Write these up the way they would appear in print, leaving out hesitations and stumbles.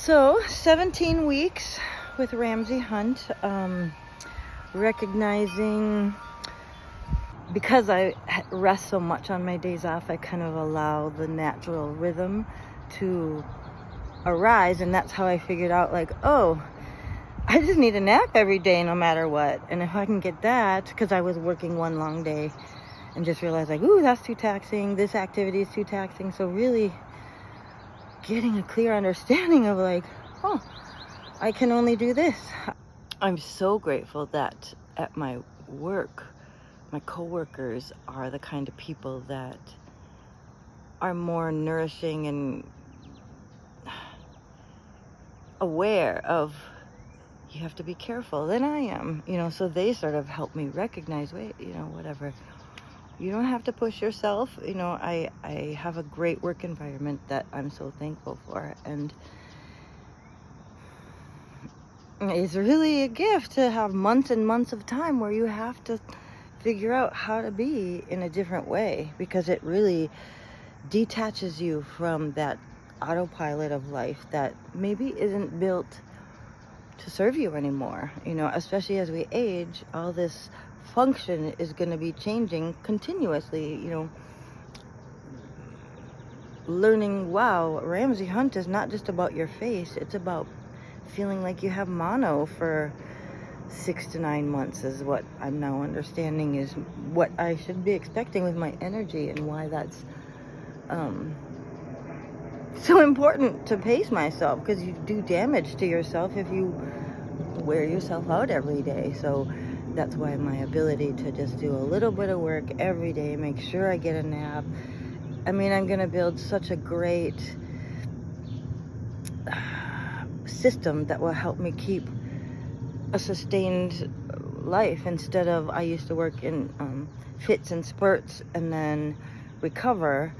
So, 17 weeks with Ramsay Hunt, recognizing because I rest so much on my days off, I kind of allow the natural rhythm to arise, and that's how I figured out, like, oh, I just need a nap every day no matter what. And if I can get that, because I was working one long day and just realized, like, ooh, that's too taxing, this activity is too taxing. So really getting a clear understanding of, like, oh, I can only do this. I'm so grateful that at my work, my coworkers are the kind of people that are more nourishing and aware of you have to be careful than I am, so they sort of help me recognize, wait, whatever. You don't have to push yourself. I have a great work environment that I'm so thankful for. And it's really a gift to have months and months of time where you have to figure out how to be in a different way, because it really detaches you from that autopilot of life that maybe isn't built to serve you anymore. Especially as we age, all this function is going to be changing continuously. Learning, wow, Ramsay Hunt is not just about your face, it's about feeling like you have mono for 6 to 9 months is what I'm now understanding is what I should be expecting with my energy, and why that's so important to pace myself, because you do damage to yourself if you wear yourself out every day. So that's why my ability to just do a little bit of work every day, make sure I get a nap. I'm going to build such a great system that will help me keep a sustained life, instead of, I used to work in fits and spurts and then recover.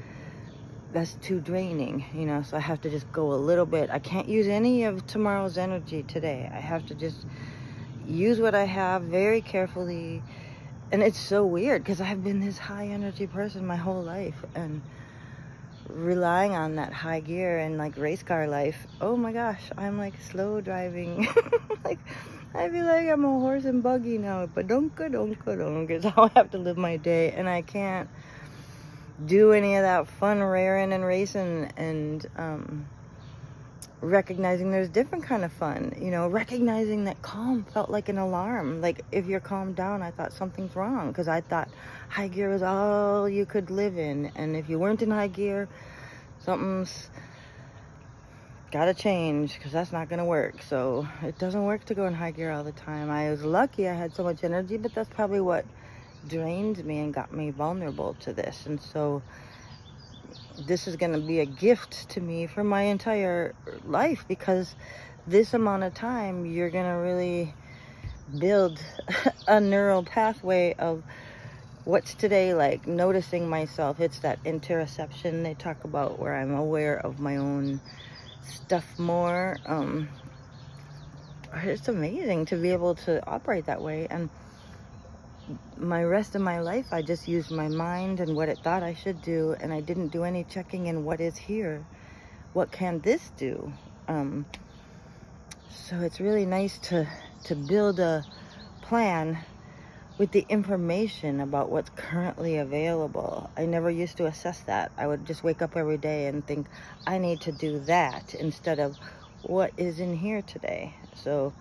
That's too draining, so I have to just go a little bit. I can't use any of tomorrow's energy today. I have to just use what I have very carefully. And it's so weird because I've been this high energy person my whole life, and relying on that high gear and like race car life, oh my gosh, I'm like slow driving. Like, I feel like I'm a horse and buggy now, but don't is how I have to live my day. And I can't do any of that fun rearing and racing, and recognizing there's different kind of fun, recognizing that calm felt like an alarm. Like, if you're calmed down, I thought something's wrong, because I thought high gear was all you could live in, and if you weren't in high gear, something's gotta change, because that's not gonna work. So it doesn't work to go in high gear all the time. I was lucky I had so much energy, but that's probably what drained me and got me vulnerable to this. And so this is going to be a gift to me for my entire life, because this amount of time you're going to really build a neural pathway of what's today like, noticing myself. It's that interoception they talk about, where I'm aware of my own stuff more. It's amazing to be able to operate that way. And my rest of my life, I just used my mind and what it thought I should do, and I didn't do any checking in what is here. What can this do? So it's really nice to build a plan with the information about what's currently available. I never used to assess that. I would just wake up every day and think, I need to do that, instead of what is in here today. So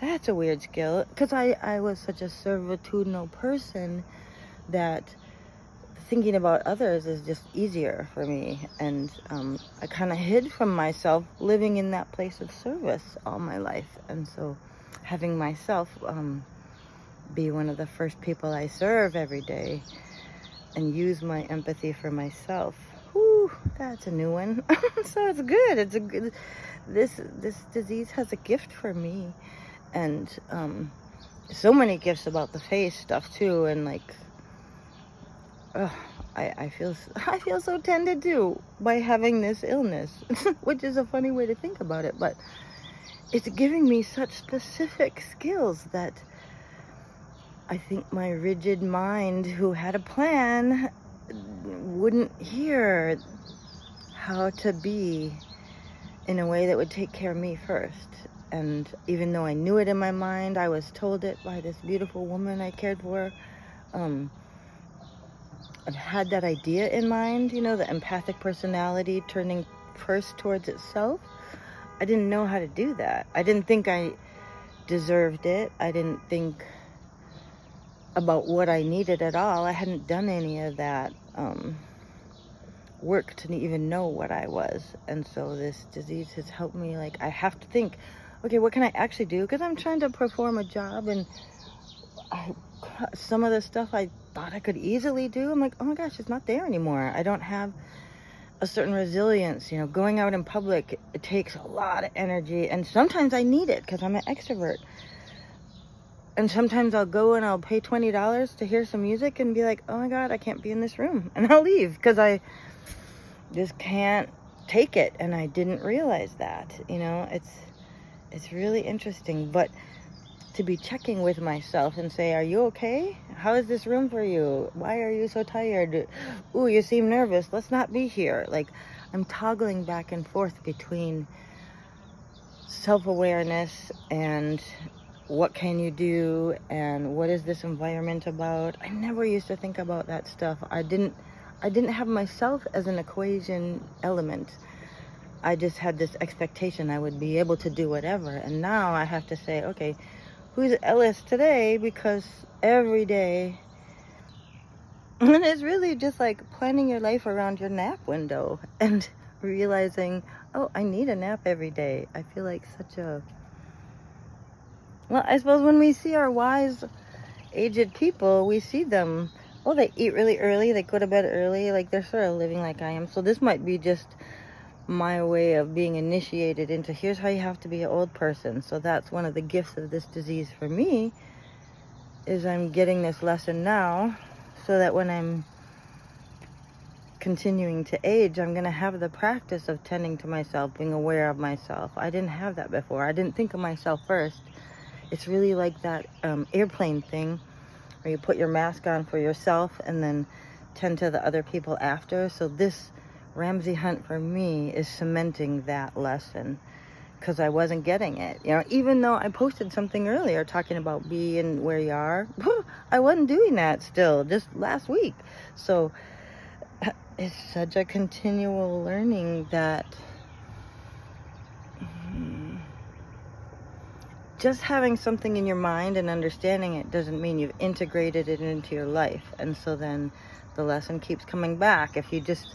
that's a weird skill, because I was such a servitudinal person that thinking about others is just easier for me. And I kind of hid from myself, living in that place of service all my life. And so having myself be one of the first people I serve every day, and use my empathy for myself, that's a new one. So it's good. It's a good. This disease has a gift for me. And so many gifts about the face stuff too, and like, I feel so tended to by having this illness, which is a funny way to think about it, but it's giving me such specific skills that I think my rigid mind, who had a plan, wouldn't hear how to be in a way that would take care of me first. And even though I knew it in my mind, I was told it by this beautiful woman I cared for. I've had that idea in mind, the empathic personality turning first towards itself. I didn't know how to do that. I didn't think I deserved it. I didn't think about what I needed at all. I hadn't done any of that work to even know what I was. And so this disease has helped me. Like, I have to think, okay, what can I actually do? Because I'm trying to perform a job, and some of the stuff I thought I could easily do, I'm like, oh my gosh, it's not there anymore. I don't have a certain resilience. Going out in public, it takes a lot of energy, and sometimes I need it because I'm an extrovert. And sometimes I'll go and I'll pay $20 to hear some music and be like, oh my God, I can't be in this room. And I'll leave because I just can't take it. And I didn't realize that, it's really interesting. But to be checking with myself and say, are you okay? How is this room for you? Why are you so tired? Ooh, you seem nervous. Let's not be here. Like, I'm toggling back and forth between self-awareness and what can you do and what is this environment about. I never used to think about that stuff. I didn't have myself as an equation element. I just had this expectation I would be able to do whatever. And now I have to say, okay, who's Ellis today? Because every day, and it's really just like planning your life around your nap window and realizing, oh, I need a nap every day. I feel like well, I suppose when we see our wise, aged people, we see them, oh, they eat really early, they go to bed early, like they're sort of living like I am. So this might be just my way of being initiated into, here's how you have to be an old person. So that's one of the gifts of this disease for me, is I'm getting this lesson now so that when I'm continuing to age, I'm going to have the practice of tending to myself, being aware of myself. I didn't have that before. I didn't think of myself first. It's really like that airplane thing where you put your mask on for yourself and then tend to the other people after. So this Ramsay Hunt for me is cementing that lesson, because I wasn't getting it. Even though I posted something earlier talking about being where you are, I wasn't doing that still, just last week. So it's such a continual learning that just having something in your mind and understanding it doesn't mean you've integrated it into your life. And so then the lesson keeps coming back. If you just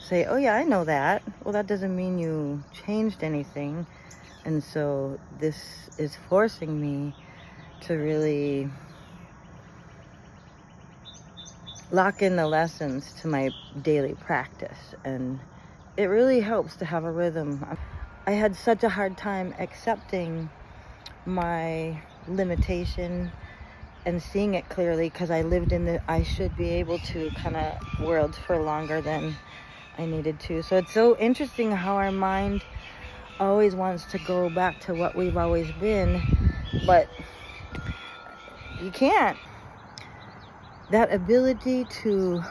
say, oh yeah, I know that, well, that doesn't mean you changed anything. And so this is forcing me to really lock in the lessons to my daily practice. And it really helps to have a rhythm. I had such a hard time accepting my limitation and seeing it clearly, because I lived in the I should be able to kind of world for longer than I needed to. So it's so interesting how our mind always wants to go back to what we've always been, but you can't. That ability to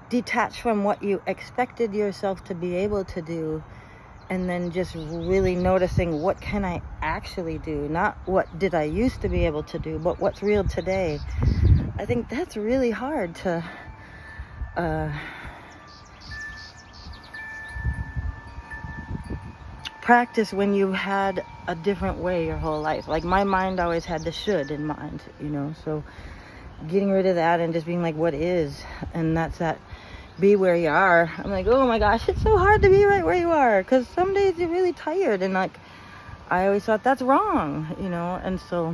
detach from what you expected yourself to be able to do, and then just really noticing, what can I actually do? Not what did I used to be able to do, but what's real today. I think that's really hard to practice when you've had a different way your whole life. Like, my mind always had the should in mind, so getting rid of that and just being like, what is? And that's that be where you are. I'm like, oh my gosh, it's so hard to be right where you are, because some days you're really tired, and like, I always thought that's wrong, and so